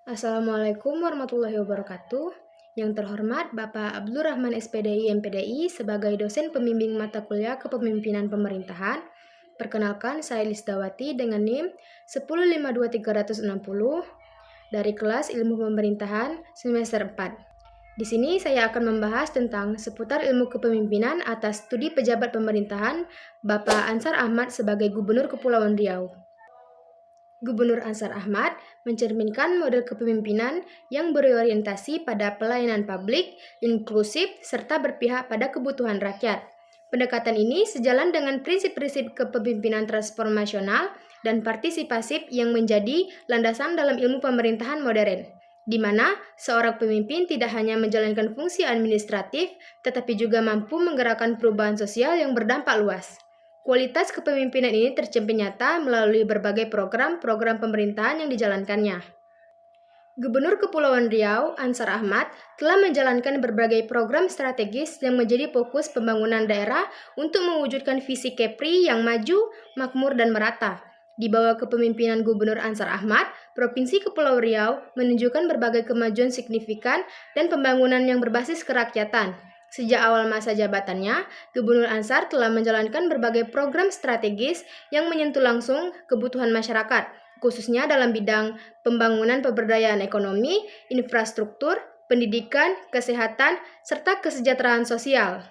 Assalamualaikum warahmatullahi wabarakatuh. Yang terhormat Bapak Abdul Rahman SPDI MPDI sebagai dosen pembimbing mata kuliah Kepemimpinan Pemerintahan. Perkenalkan, saya Lisdawati dengan NIM 1052360 dari kelas Ilmu Pemerintahan semester 4. Di sini saya akan membahas tentang seputar ilmu kepemimpinan atas studi pejabat pemerintahan Bapak Ansar Ahmad sebagai Gubernur Kepulauan Riau. Gubernur Ansar Ahmad mencerminkan model kepemimpinan yang berorientasi pada pelayanan publik, inklusif, serta berpihak pada kebutuhan rakyat. Pendekatan ini sejalan dengan prinsip-prinsip kepemimpinan transformasional dan partisipasif yang menjadi landasan dalam ilmu pemerintahan modern, di mana seorang pemimpin tidak hanya menjalankan fungsi administratif, tetapi juga mampu menggerakkan perubahan sosial yang berdampak luas. Kualitas kepemimpinan ini tercermin nyata melalui berbagai program-program pemerintahan yang dijalankannya. Gubernur Kepulauan Riau, Ansar Ahmad, telah menjalankan berbagai program strategis yang menjadi fokus pembangunan daerah untuk mewujudkan visi Kepri yang maju, makmur, dan merata. Di bawah kepemimpinan Gubernur Ansar Ahmad, Provinsi Kepulauan Riau menunjukkan berbagai kemajuan signifikan dan pembangunan yang berbasis kerakyatan. Sejak awal masa jabatannya, Gubernur Ansar telah menjalankan berbagai program strategis yang menyentuh langsung kebutuhan masyarakat, khususnya dalam bidang pembangunan pemberdayaan ekonomi, infrastruktur, pendidikan, kesehatan, serta kesejahteraan sosial.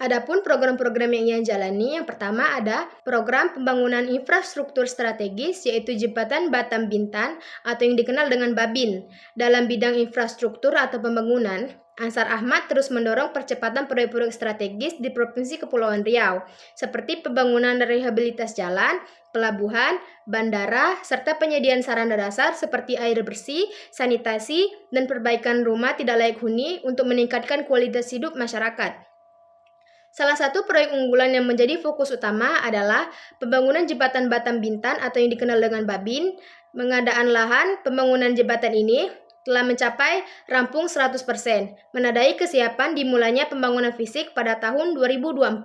Adapun program-program yang ia jalani, yang pertama ada program pembangunan infrastruktur strategis yaitu Jembatan Batam Bintan atau yang dikenal dengan Babin. Dalam bidang infrastruktur atau pembangunan, Ansar Ahmad terus mendorong percepatan proyek-proyek strategis di Provinsi Kepulauan Riau, seperti pembangunan rehabilitas jalan, pelabuhan, bandara, serta penyediaan sarana dasar seperti air bersih, sanitasi, dan perbaikan rumah tidak layak huni untuk meningkatkan kualitas hidup masyarakat. Salah satu proyek unggulan yang menjadi fokus utama adalah pembangunan Jembatan Batam Bintan atau yang dikenal dengan Babin. Pengadaan lahan pembangunan jembatan ini telah mencapai rampung 100%, menandai kesiapan dimulainya pembangunan fisik pada tahun 2024.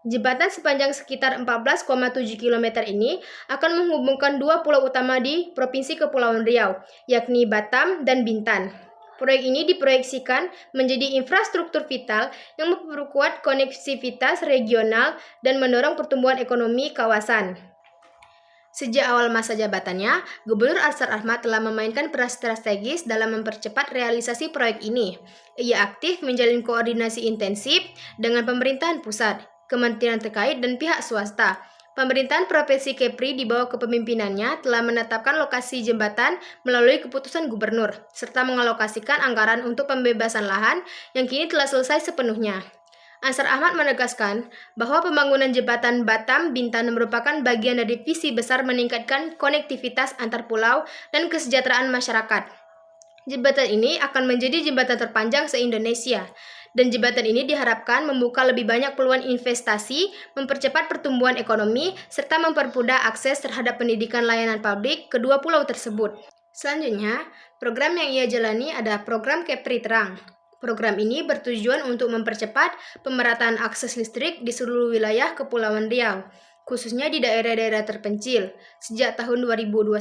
Jembatan sepanjang sekitar 14,7 km ini akan menghubungkan dua pulau utama di Provinsi Kepulauan Riau, yakni Batam dan Bintan. Proyek ini diproyeksikan menjadi infrastruktur vital yang memperkuat konektivitas regional dan mendorong pertumbuhan ekonomi kawasan. Sejak awal masa jabatannya, Gubernur Ansar Ahmad telah memainkan peran strategis dalam mempercepat realisasi proyek ini. Ia aktif menjalin koordinasi intensif dengan pemerintahan pusat, kementerian terkait, dan pihak swasta. Pemerintahan Provinsi Kepri di bawah kepemimpinannya telah menetapkan lokasi jembatan melalui keputusan gubernur, serta mengalokasikan anggaran untuk pembebasan lahan yang kini telah selesai sepenuhnya. Ansar Ahmad menegaskan bahwa pembangunan jembatan Batam Bintan merupakan bagian dari visi besar meningkatkan konektivitas antar pulau dan kesejahteraan masyarakat. Jembatan ini akan menjadi jembatan terpanjang se-Indonesia, dan jembatan ini diharapkan membuka lebih banyak peluang investasi, mempercepat pertumbuhan ekonomi, serta mempermudah akses terhadap pendidikan layanan publik kedua pulau tersebut. Selanjutnya, program yang ia jalani adalah program Kepri Terang. Program ini bertujuan untuk mempercepat pemerataan akses listrik di seluruh wilayah Kepulauan Riau, khususnya di daerah-daerah terpencil. Sejak tahun 2021,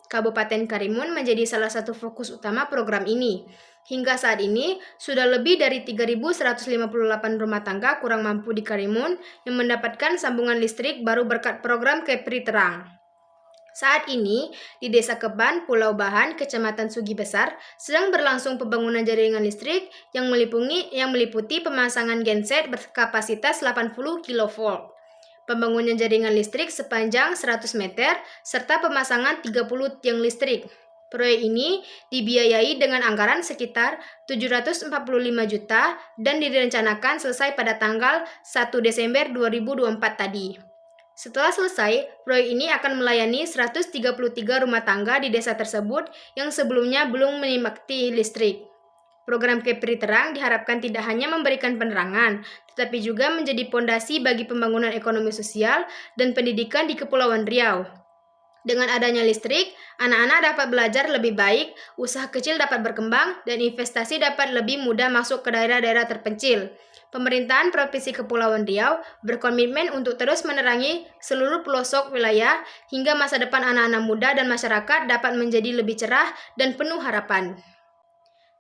Kabupaten Karimun menjadi salah satu fokus utama program ini. Hingga saat ini, sudah lebih dari 3.158 rumah tangga kurang mampu di Karimun yang mendapatkan sambungan listrik baru berkat program Kepri Terang. Saat ini, di Desa Keban, Pulau Bahan, Kecamatan Sugi Besar, sedang berlangsung pembangunan jaringan listrik yang meliputi pemasangan genset berkapasitas 80 kV, pembangunan jaringan listrik sepanjang 100 meter, serta pemasangan 30 tiang listrik. Proyek ini dibiayai dengan anggaran sekitar 745 juta dan direncanakan selesai pada tanggal 1 Desember 2024 tadi. Setelah selesai, proyek ini akan melayani 133 rumah tangga di desa tersebut yang sebelumnya belum menikmati listrik. Program Kepri Terang diharapkan tidak hanya memberikan penerangan, tetapi juga menjadi pondasi bagi pembangunan ekonomi sosial dan pendidikan di Kepulauan Riau. Dengan adanya listrik, anak-anak dapat belajar lebih baik, usaha kecil dapat berkembang, dan investasi dapat lebih mudah masuk ke daerah-daerah terpencil. Pemerintahan Provinsi Kepulauan Riau berkomitmen untuk terus menerangi seluruh pelosok wilayah hingga masa depan anak-anak muda dan masyarakat dapat menjadi lebih cerah dan penuh harapan.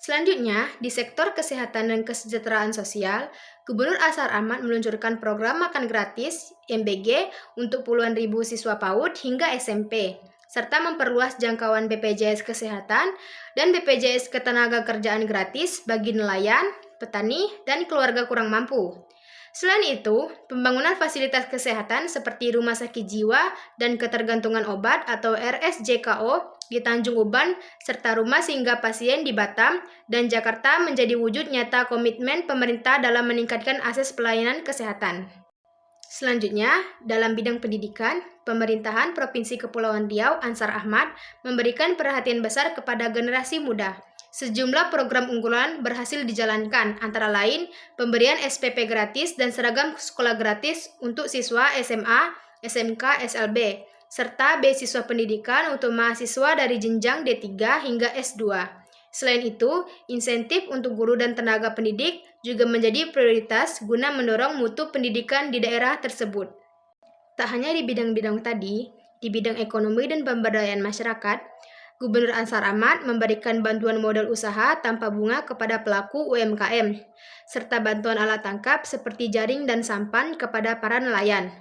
Selanjutnya, di sektor kesehatan dan kesejahteraan sosial, Gubernur Ansar Ahmad meluncurkan program makan gratis (MBG) untuk puluhan ribu siswa PAUD hingga SMP, serta memperluas jangkauan BPJS Kesehatan dan BPJS Ketenagakerjaan gratis bagi nelayan, petani, dan keluarga kurang mampu. Selain itu, pembangunan fasilitas kesehatan seperti rumah sakit jiwa dan ketergantungan obat atau RSJKO di Tanjung Uban serta rumah singgah pasien di Batam dan Jakarta menjadi wujud nyata komitmen pemerintah dalam meningkatkan akses pelayanan kesehatan. Selanjutnya, dalam bidang pendidikan, pemerintahan Provinsi Kepulauan Riau Ansar Ahmad memberikan perhatian besar kepada generasi muda. Sejumlah program unggulan berhasil dijalankan, antara lain pemberian SPP gratis dan seragam sekolah gratis untuk siswa SMA, SMK, SLB, serta beasiswa pendidikan untuk mahasiswa dari jenjang D3 hingga S2. Selain itu, insentif untuk guru dan tenaga pendidik juga menjadi prioritas guna mendorong mutu pendidikan di daerah tersebut. Tak hanya di bidang-bidang tadi, di bidang ekonomi dan pemberdayaan masyarakat, Gubernur Ansar Ahmad memberikan bantuan modal usaha tanpa bunga kepada pelaku UMKM, serta bantuan alat tangkap seperti jaring dan sampan kepada para nelayan.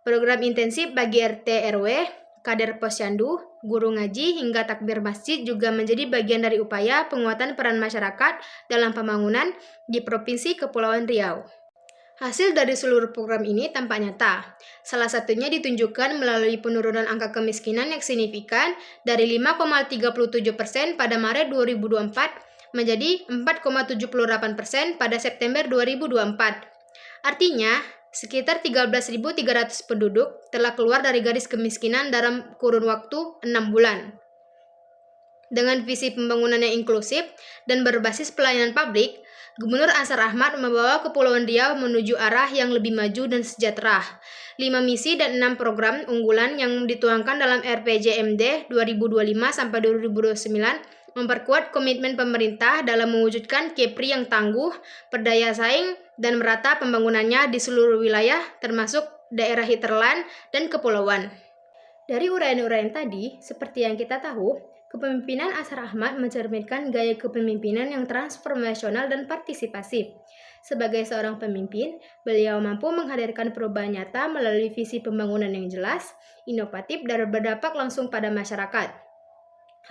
Program intensif bagi RT RW, kader posyandu, guru ngaji hingga takbir masjid juga menjadi bagian dari upaya penguatan peran masyarakat dalam pembangunan di Provinsi Kepulauan Riau. Hasil dari seluruh program ini tampak nyata. Salah satunya ditunjukkan melalui penurunan angka kemiskinan yang signifikan dari 5,37% pada Maret 2024 menjadi 4,78% pada September 2024. Artinya, sekitar 13.300 penduduk telah keluar dari garis kemiskinan dalam kurun waktu 6 bulan. Dengan visi pembangunan yang inklusif dan berbasis pelayanan publik, Gubernur Ansar Ahmad membawa Kepulauan Riau menuju arah yang lebih maju dan sejahtera. 5 misi dan 6 program unggulan yang dituangkan dalam RPJMD 2025-2029 memperkuat komitmen pemerintah dalam mewujudkan Kepri yang tangguh, berdaya saing, dan merata pembangunannya di seluruh wilayah termasuk daerah hinterland dan kepulauan. Dari uraian-uraian tadi, seperti yang kita tahu, kepemimpinan Ansar Ahmad mencerminkan gaya kepemimpinan yang transformasional dan partisipasif. Sebagai seorang pemimpin, beliau mampu menghadirkan perubahan nyata melalui visi pembangunan yang jelas, inovatif, dan berdampak langsung pada masyarakat.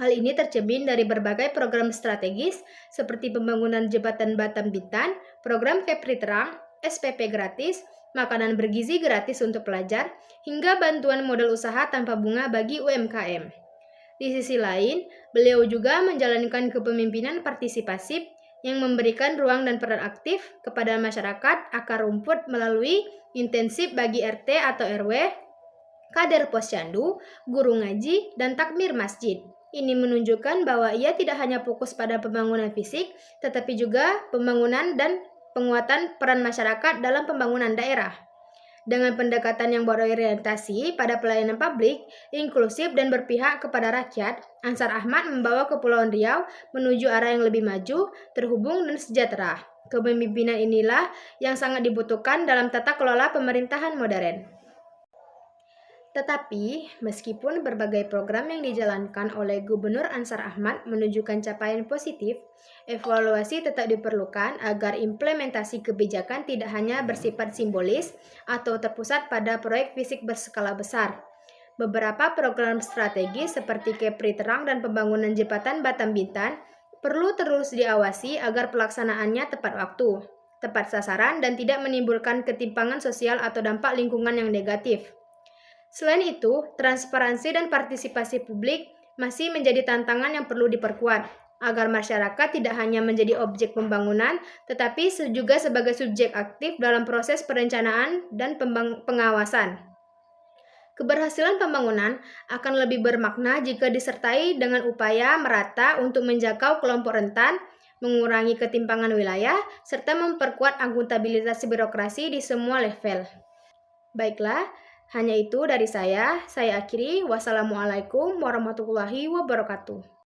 Hal ini tercermin dari berbagai program strategis seperti pembangunan jembatan Batam Bintan, program Kepri Terang, SPP gratis, makanan bergizi gratis untuk pelajar, hingga bantuan modal usaha tanpa bunga bagi UMKM. Di sisi lain, beliau juga menjalankan kepemimpinan partisipasif yang memberikan ruang dan peran aktif kepada masyarakat akar rumput melalui intensif bagi RT atau RW, kader posyandu, guru ngaji, dan takmir masjid. Ini menunjukkan bahwa ia tidak hanya fokus pada pembangunan fisik, tetapi juga pembangunan dan penguatan peran masyarakat dalam pembangunan daerah. Dengan pendekatan yang berorientasi pada pelayanan publik, inklusif dan berpihak kepada rakyat, Ansar Ahmad membawa Kepulauan Riau menuju arah yang lebih maju, terhubung dan sejahtera. Kepemimpinan inilah yang sangat dibutuhkan dalam tata kelola pemerintahan modern. Tetapi, meskipun berbagai program yang dijalankan oleh Gubernur Ansar Ahmad menunjukkan capaian positif, evaluasi tetap diperlukan agar implementasi kebijakan tidak hanya bersifat simbolis atau terpusat pada proyek fisik berskala besar. Beberapa program strategis seperti Kepri Terang dan pembangunan jembatan Batam Bintan perlu terus diawasi agar pelaksanaannya tepat waktu, tepat sasaran, dan tidak menimbulkan ketimpangan sosial atau dampak lingkungan yang negatif. Selain itu, transparansi dan partisipasi publik masih menjadi tantangan yang perlu diperkuat, agar masyarakat tidak hanya menjadi objek pembangunan, tetapi juga sebagai subjek aktif dalam proses perencanaan dan pengawasan. Keberhasilan pembangunan akan lebih bermakna jika disertai dengan upaya merata untuk menjangkau kelompok rentan, mengurangi ketimpangan wilayah, serta memperkuat akuntabilitas birokrasi di semua level. Baiklah, hanya itu dari saya akhiri. Wassalamualaikum warahmatullahi wabarakatuh.